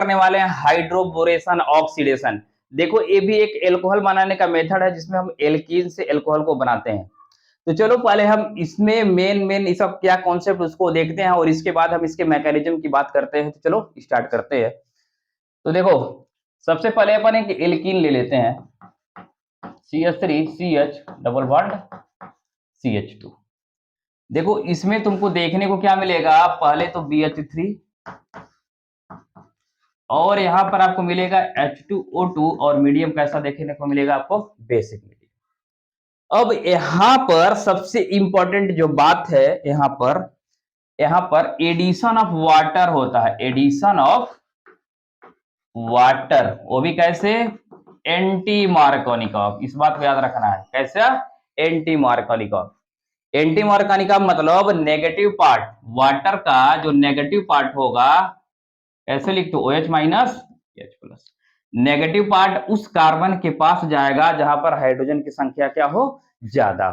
करने वाले हैं हाइड्रोबोरेशन ऑक्सीडेशन। देखो ये भी एक एल्कोहल बनाने का मेथड है जिसमें हम एल्कीन से एल्कोहल को बनाते हैं। तो चलो पहले हम इसमें मेन मेन ये सब क्या कॉन्सेप्ट उसको देखते हैं और इसके बाद हम इसके मैकेनिज्म की बात करते हैं। तो चलो स्टार्ट करते हैं। तो देखो सबसे पहले अपन एक एल्कीन ले लेते हैं CH3 CH double bond CH2। देखो इसमें तुमको देखने को क्या मिलेगा, पहले तो BH3 और यहां पर आपको मिलेगा H2O2 और मीडियम कैसा देखने को मिलेगा आपको, बेसिक मीडियम। अब यहां पर सबसे इंपॉर्टेंट जो बात है, यहां पर एडिशन ऑफ वाटर होता है, एडिशन ऑफ वाटर, वो भी कैसे, एंटी मार्कोनिकॉफ। इस बात को याद रखना है, कैसा, एंटी मार्कोनिकॉफ। एंटी मार्कोनिकॉफ मतलब नेगेटिव पार्ट, वाटर का जो नेगेटिव पार्ट होगा, ऐसे लिख दो OH minus H plus. Negative part उस कार्बन के पास जाएगा जहां पर हाइड्रोजन की संख्या क्या हो, ज्यादा।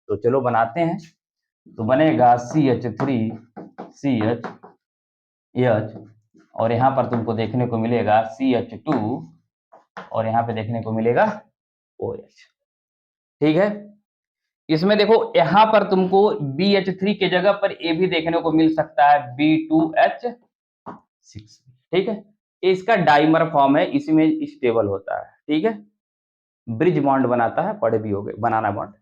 तो चलो बनाते हैं। तो बनेगा CH3 CH और यहां पर तुमको देखने को मिलेगा CH2 और यहां पे देखने को मिलेगा OH। ठीक है, इसमें देखो यहां पर तुमको BH3 के जगह पर ये भी देखने को मिल सकता है B2H6। ठीक है, इसका डाइमर फॉर्म है, इसी में स्टेबल होता है। ठीक है, ब्रिज बॉन्ड बनाता है, पढ़े भी हो गए, बनाना बॉन्ड।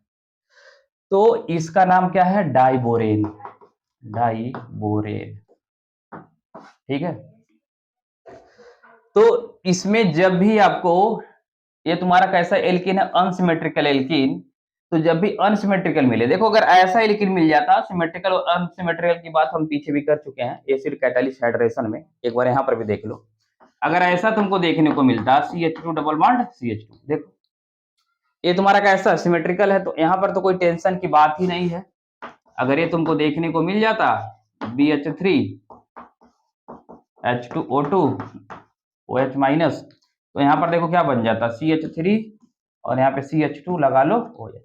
तो इसका नाम क्या है, डाइबोरेन, डाइबोरेन। ठीक है, तो इसमें जब भी आपको, ये तुम्हारा कैसा एल्कीन है, अनसिमेट्रिकल एल्कीन। तो जब भी अनसिमेट्रिकल मिले, देखो अगर ऐसा एल्कीन मिल जाता, सिमेट्रिकल और अनसिमेट्रिकल की बात हम पीछे भी कर चुके हैं एसिड कैटालिस्ट हाइड्रेशन में, एक बार यहां पर भी देख लो। अगर ऐसा तुमको देखने को मिलता CH2 डबल बॉन्ड CH2, देखो ये तुम्हारा कैसा सिमेट्रिकल है, तो यहाँ पर तो कोई टेंशन की बात ही नहीं है। अगर ये तुमको देखने को मिल जाता BH3 H2O2 OH माइनस, तो यहाँ पर देखो क्या बन जाता CH3 और यहाँ पे CH2 लगा लो OH।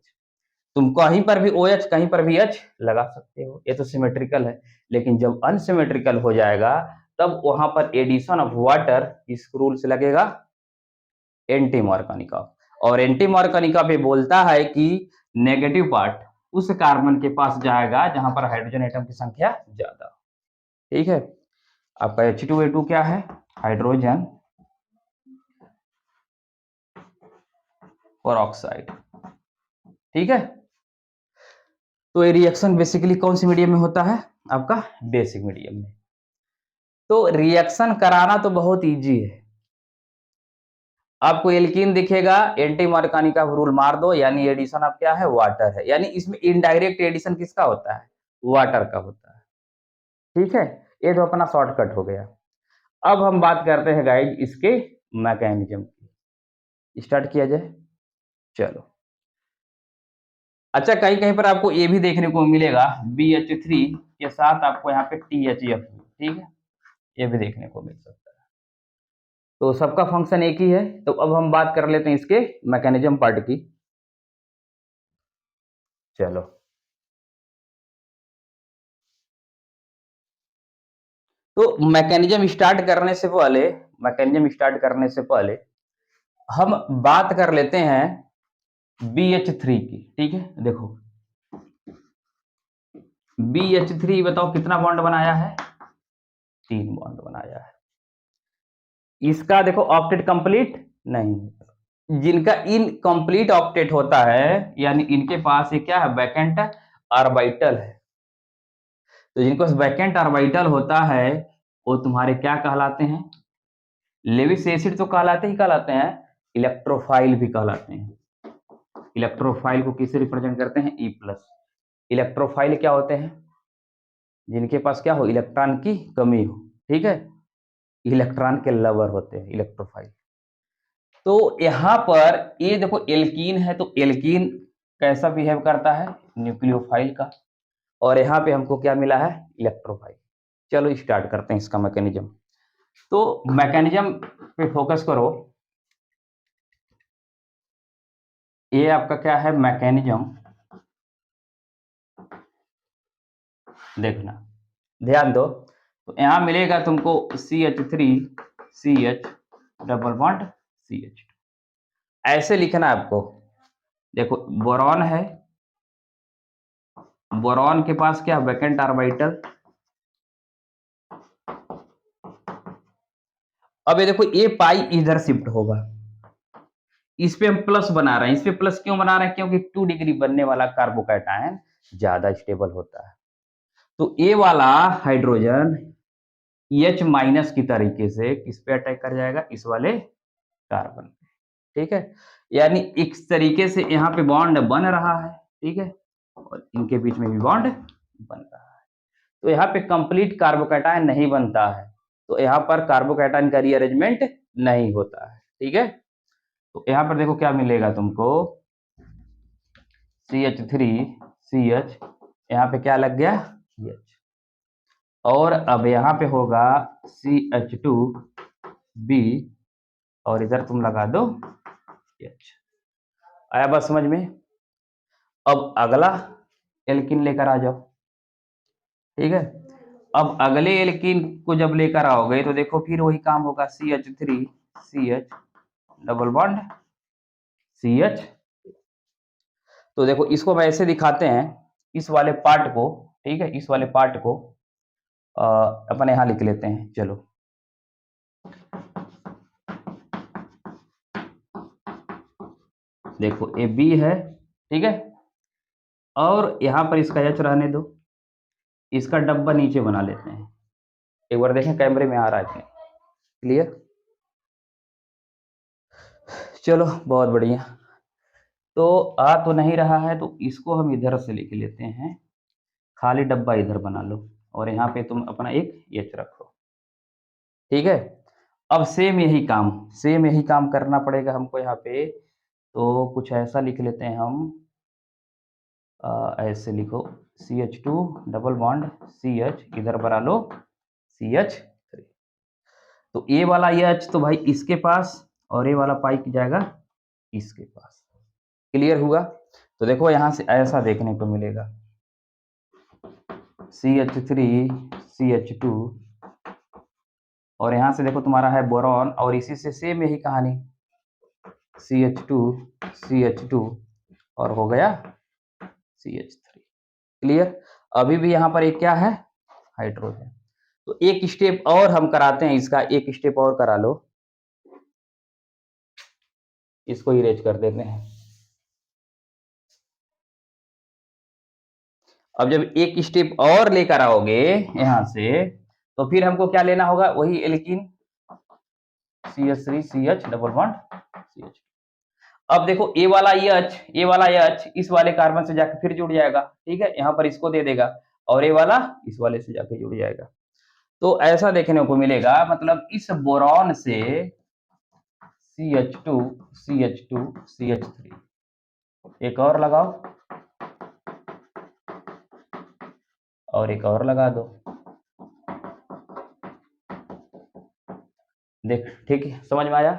तुम कहीं पर भी OH कहीं पर भी H लगा सकते हो, ये तो सिमेट्रिकल है। लेकिन जब अनसिमेट्रिकल हो जाएगा तब वहां पर एडिशन ऑफ वाटर इस रूल से लगेगा, एंटी मार्कोनिकॉफ। और एंटी मार्कोनिकॉफ ये बोलता है कि नेगेटिव पार्ट उस कार्बन के पास जाएगा जहां पर हाइड्रोजन एटम की संख्या ज्यादा। ठीक है, आपका H2A2 क्या है, हाइड्रोजन परऑक्साइड। ठीक है, तो ये रिएक्शन बेसिकली कौन सी मीडियम में होता है, आपका बेसिक मीडियम में। तो रिएक्शन कराना तो बहुत इजी है, आपको एल्कीन दिखेगा, एंटी मार्कोनिकॉफ रूल मार दो, यानी एडिशन ऑफ क्या है, वाटर है। यानी इसमें इनडायरेक्ट एडिशन किसका होता है, वाटर का होता है। ठीक है, ये तो अपना शॉर्टकट हो गया। अब हम बात करते हैं गाइज इसके मैकेनिज्म की, स्टार्ट किया जाए। चलो, अच्छा कहीं कहीं पर आपको ये भी देखने को मिलेगा BH3 के साथ आपको यहाँ पे THF। ठीक है, ये भी देखने को मिल सकता है। तो सबका फंक्शन एक ही है। तो अब हम बात कर लेते हैं इसके मैकेनिज्म पार्ट की। चलो, तो मैकेनिज्म स्टार्ट करने से पहले हम बात कर लेते हैं BH3 की। ठीक है, देखो BH3 बताओ कितना बॉन्ड बनाया है, 3 बॉन्ड बनाया है। इसका देखो ऑक्टेट कंप्लीट नहीं, जिनका इनकम्प्लीट ऑक्टेट होता है यानी इनके पास ये क्या है, वैकेंट ऑर्बिटल है। तो जिनके पास वैकेंट ऑर्बिटल होता है वो तुम्हारे क्या कहलाते हैं, लेविस एसिड तो कहलाते ही कहलाते हैं, इलेक्ट्रोफाइल भी कहलाते हैं। इलेक्ट्रोफाइल को किससे रिप्रेजेंट करते हैं, E+। इलेक्ट्रोफाइल क्या होते हैं, जिनके पास क्या हो, इलेक्ट्रॉन की कमी हो। ठीक है, इलेक्ट्रॉन के लवर होते हैं इलेक्ट्रोफाइल। तो यहां पर ये देखो एल्कीन है, तो एल्कीन कैसा बिहेव करता है, न्यूक्लियोफाइल का। और यहाँ पे हमको क्या मिला है, इलेक्ट्रोफाइल। चलो स्टार्ट करते हैं इसका मैकेनिज्म। तो मैकेनिज्म पे फोकस करो, ये आपका क्या है मैकेनिज्म, देखना ध्यान दो। तो यहां मिलेगा तुमको CH3 CH double bond CH2। ऐसे लिखना है आपको। देखो बोरॉन है, बोरॉन के पास क्या वैकेंट ऑर्बिटल। अब ये देखो ये पाई इधर शिफ्ट होगा, इस पे हम प्लस बना रहे हैं। इस पे प्लस क्यों बना रहे हैं? क्योंकि 2 डिग्री बनने वाला कार्बोकैटायन ज्यादा स्टेबल होता है। तो ये वाला हाइड्रोजन H माइनस की तरीके से किस पे अटैक कर जाएगा? इस वाले कार्बन पे। ठीक है, यानी इस तरीके से यहाँ पे बॉन्ड बन रहा है। ठीक है, और इनके बीच में भी बॉन्ड बन रहा है। तो यहाँ पे कंप्लीट कार्बोकैटायन नहीं बनता है, तो यहाँ पर कार्बोकैटायन का रीअरेंजमेंट नहीं होता है। ठीक है, तो यहाँ पर देखो क्या मिलेगा तुमको, CH3 CH, यहाँ पे क्या लग गया? H। और अब यहाँ पे होगा CH2B, और इधर तुम लगा दो H। आया बात समझ में? अब अगला एल्किन लेकर आ जाओ। ठीक है, अब अगले एल्किन को जब लेकर आओगे तो देखो फिर वही काम होगा, CH3 CH double bond CH। तो देखो इसको हम ऐसे दिखाते हैं, इस वाले पार्ट को। ठीक है, इस वाले पार्ट को अपन यहाँ लिख लेते हैं। चलो देखो ये B है। ठीक है, और यहाँ पर इसका H रहने दो, इसका डब्बा नीचे बना लेते हैं। एक बार देखें कैमरे में आ रहा है क्लियर? चलो बहुत बढ़िया। तो आ तो नहीं रहा है, तो इसको हम इधर से लिख लेते हैं, खाली डब्बा इधर बना लो, और यहाँ पे तुम अपना एक H रखो। ठीक है, अब सेम यही काम करना पड़ेगा हमको यहाँ पे। तो कुछ ऐसा लिख लेते हैं हम, ऐसे लिखो CH2 डबल बॉन्ड CH, इधर बना लो CH3। तो ये वाला H तो भाई इसके पास, और ये वाला पाई जाएगा इसके पास। क्लियर हुआ? तो देखो यहाँ से ऐसा देखने को मिलेगा, CH3 CH2, और यहाँ से देखो तुम्हारा है बोरॉन, और इसी से सेम यही कहानी, CH2 CH2, और हो गया CH3। क्लियर? अभी भी यहाँ पर एक क्या है? हाइड्रोजन। तो एक स्टेप और हम कराते हैं इसका, एक स्टेप और करा लो, इसको इरेज कर देते हैं। अब जब एक स्टेप और लेकर आओगे यहां से, तो फिर हमको क्या लेना होगा? वही alkene CH3 CH double bond CH। अब देखो ए वाला H इस वाले कार्बन से जाकर फिर जुड़ जाएगा। ठीक है, यहाँ पर इसको दे देगा, और ए वाला इस वाले से जाके जुड़ जाएगा। तो ऐसा देखने को मिलेगा, मतलब इस बोरॉन से CH2 CH2 CH3, एक और लगाओ, और एक और लगा दो। देख ठीक है, समझ में आया?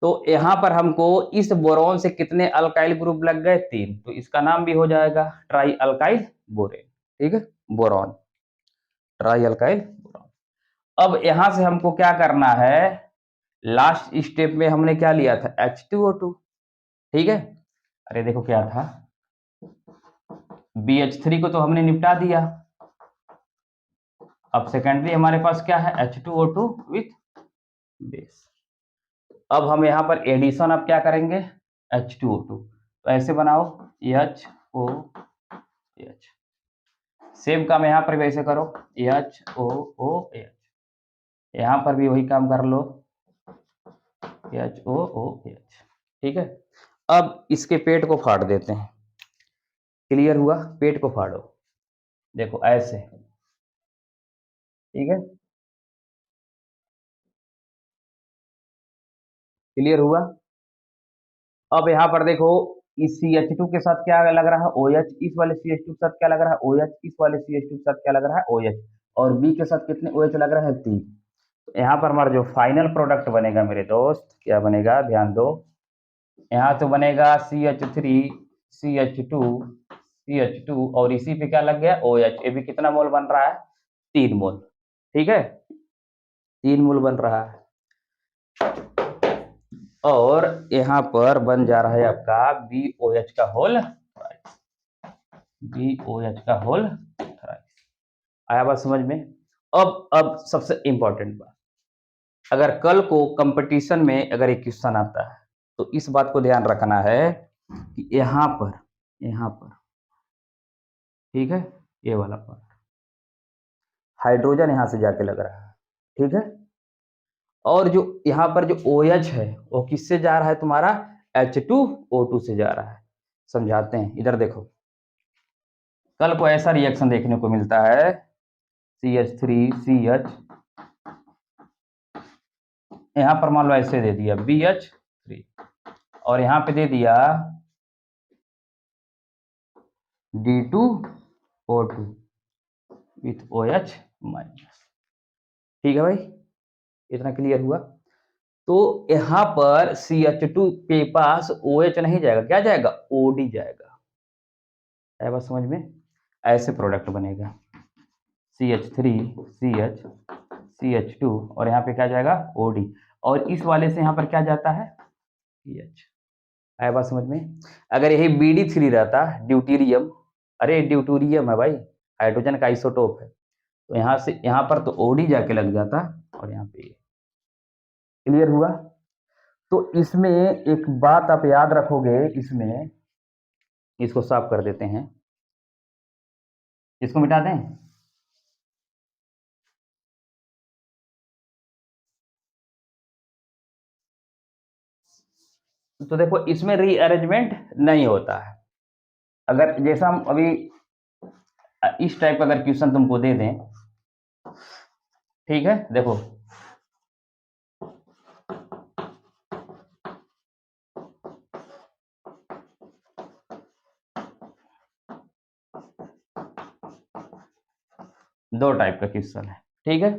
तो यहाँ पर हमको इस बोरॉन से कितने अल्काइल ग्रुप लग गए? 3। तो इसका नाम भी हो जाएगा ट्राई अल्काइल बोरेन। ठीक है, बोरॉन, ट्राई अल्काइल बोरॉन। अब यहाँ से हमको क्या करना है? लास्ट स्टेप में हमने क्या लिया था? H2O2। ठीक है, अरे देखो क्या था, BH3 को तो हमने निपटा दिया। अब सेकेंडरी हमारे पास क्या है? H2O2 with base. अब हम यहाँ पर एडिशन अब क्या करेंगे? H2O2। तो ऐसे बनाओ HOOH। सेम काम यहाँ पर भी ऐसे करो HOOH। यहाँ पर भी वही काम कर लो HOOH। ठीक है, अब इसके पेट को फाड़ देते हैं। क्लियर हुआ? पेट को फाड़ो, देखो ऐसे। ठीक है, क्लियर हुआ? अब यहाँ पर देखो, इस CH2 के साथ क्या लग रहा है? OH। इस वाले CH2 के साथ क्या लग रहा है? OH। इस वाले CH2 के साथ क्या लग रहा है? OH। और B के साथ कितने OH लग रहा है? 3। यहाँ पर हमारा जो फाइनल प्रोडक्ट बनेगा मेरे दोस्त, क्या बनेगा? ध्यान दो, यहाँ तो बनेगा CH3 CH2 CH2, और इसी पे क्या लग गया? OH। ये भी कितना मोल बन रहा है? 3 मोल। ठीक है, 3 मोल बन रहा है, और यहाँ पर बन जा रहा है आपका BOH का होल थ्राइस, BOH का होल थ्राइस। आया बात समझ में? अब सबसे इंपॉर्टेंट बात, अगर कल को कंपटीशन में अगर एक क्वेश्चन आता है तो इस बात को ध्यान रखना है कि यहाँ पर ठीक है, ये वाला पार्ट हाइड्रोजन यहाँ से जाके लग रहा है, ठीक है, और जो यहाँ पर जो OH है वो किससे जा रहा है तुम्हारा, H2O2 से जा रहा है। समझाते हैं, इधर देखो, कल को ऐसा रिएक्शन देखने को मिलता है CH3CH, यहाँ पर मान लो ऐसे दे दिया BH3, और यहाँ पे दे दिया D2O2 विथ OH माइनस। ठीक है भाई, इतना क्लियर हुआ? तो यहाँ पर CH2 के पास OH नहीं जाएगा, क्या जाएगा, OD जाएगा। है बात समझ में? ऐसे प्रोडक्ट बनेगा CH3CH CH2, और यहाँ पे क्या जाएगा, OD, और इस वाले से यहाँ पर क्या जाता है, CH। है बात समझ में? अगर यही BD3 रहता, ड्यूटीरियम, अरे ड्यूटीरियम है भाई, हाइड्रोजन का आइसोटोप है, तो यहाँ से यहाँ पर तो OD जाके लग जाता, और यहाँ पे क्लियर हुआ? तो इसमें एक बात आप याद रखोगे, इसमें इसको साफ कर देते हैं, इसको मिटा दें। तो देखो इसमें रीअरेंजमेंट नहीं होता है। अगर जैसा हम अभी इस टाइप का अगर क्वेश्चन तुमको दे दें, ठीक है, देखो दो टाइप का क्वेश्चन है, ठीक है,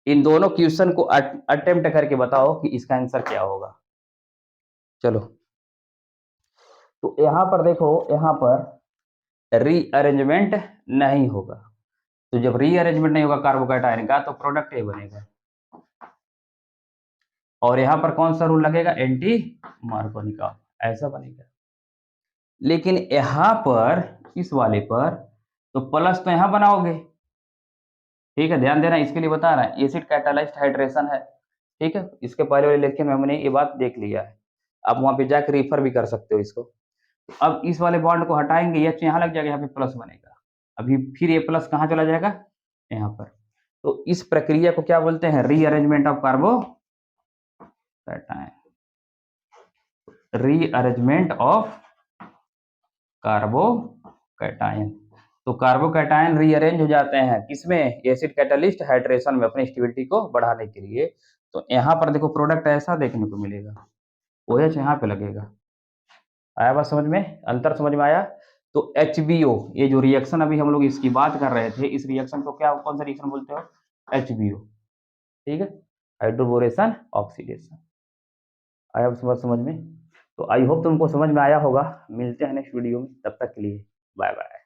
इन दोनों क्वेश्चन को अटेम्प्ट करके बताओ कि इसका आंसर क्या होगा। चलो, तो यहां पर देखो, यहां पर रीअरेंजमेंट नहीं होगा, तो जब रीअरेंजमेंट नहीं होगा कार्बोकैटायन का, तो प्रोडक्ट ये बनेगा, और यहां पर कौन सा रूल लगेगा, एंटी मार्कोनी का, ऐसा बनेगा। लेकिन यहां पर इस वाले पर तो प्लस तो यहां बनाओगे, ठीक है, ध्यान देना, इसके लिए बता रहा है, एसिड कैटालाइज्ड हाइड्रेशन है, ठीक है, इसके पहले वाले लेक्चर में हमने ये बात देख लिया है, आप वहां पे जाकर रेफर भी कर सकते हो इसको। अब इस वाले बॉन्ड को हटाएंगे, ये यहाँ लग जाएगा, यहाँ पे प्लस बनेगा, अभी फिर ये प्लस कहाँ चला जाएगा, यहाँ पर। तो इस प्रक्रिया को क्या बोलते हैं, rearrangement of carbocation, rearrangement of carbocation. तो कार्बोकैटायन रीअरेंज हो जाते हैं किसमें, एसिड कैटालिस्ट हाइड्रेशन में, अपनी स्टेबिलिटी को बढ़ाने के लिए। तो यहाँ पर देखो प्रोडक्ट ऐसा देखने को मिलेगा, OH यहाँ पे लगेगा। आया बात समझ में, अंतर समझ में आया? तो HBO, ये जो रिएक्शन अभी हम लोग इसकी बात कर रहे थे, इस रिएक्शन को क्या, कौन सा रिएक्शन बोलते हो, HBO, ठीक है, हाइड्रोबोरेशन ऑक्सीडेशन। आया बात समझ में? तो आई होप तुमको समझ में आया होगा। मिलते हैं नेक्स्ट वीडियो में, तब तक के लिए बाय बाय।